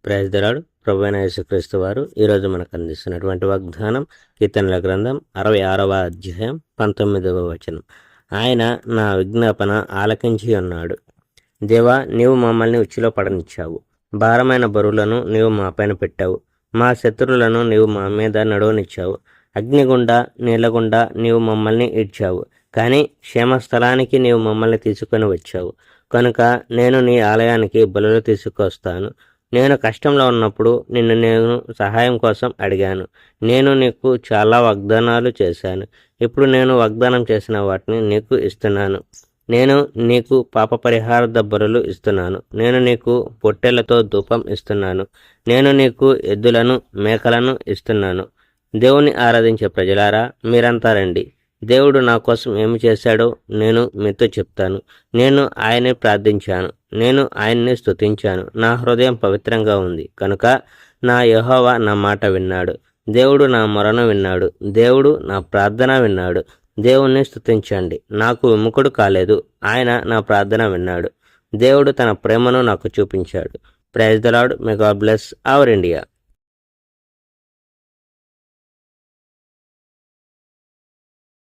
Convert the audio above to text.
Praise the lord. ప్రభువైన యేసుక్రీస్తు వారు ఈరోజు మనకు అందిస్తున్నటువంటి వాగ్దానం కీర్తనల గ్రంథం 66వ అధ్యాయం 19వ వచనం. ఆయన నా విజ్ఞాపన ఆలకించి ఉన్నాడు. దేవా, నీవు మమ్మల్ని ఉచ్చులో పడనిచ్చావు. భారమైన బరువులను నీవు మాపైన పెట్టావు. మా శత్రువులను నీవు మా మీద నడవనిచ్చావు. అగ్నిగుండా నీళ్ళగుండా నీవు మమ్మల్ని ఈడ్చావు. కానీ క్షేమస్థలానికి నీవు మమ్మల్ని తీసుకొని వచ్చావు. కనుక నేను నీ ఆలయానికి బలులు తీసుకొస్తాను. నేను కష్టంలో ఉన్నప్పుడు నేను సహాయం కోసం అడిగాను. నేను నీకు చాలా వాగ్దానాలు చేశాను. ఇప్పుడు నేను వాగ్దానం చేసిన వాటిని నీకు ఇస్తున్నాను. నేను నీకు పాప పరిహార బలులు ఇస్తున్నాను. నేను నీకు పొట్టేళ్లతో ధూపం ఇస్తున్నాను. నేను నీకు ఎద్దులను మేకలను ఇస్తున్నాను. దేవుని ఆరాధించే ప్రజలారా, మీరంతా రండి. దేవుడు నా కోసం ఏమి చేశాడో నేను మీతో చెప్తాను. నేను ఆయన్ని ప్రార్థించాను. నేను ఆయన్ని స్తుతించాను. నా హృదయం పవిత్రంగా ఉంది కనుక నా యెహోవా నా మాట విన్నాడు. దేవుడు నా మొరను విన్నాడు. దేవుడు నా ప్రార్థన విన్నాడు. దేవుణ్ణి స్తుతించండి. నాకు విముఖుడు కాలేదు. ఆయన నా ప్రార్థన విన్నాడు. దేవుడు తన ప్రేమను నాకు చూపించాడు. Praise the Lord. May God bless our India.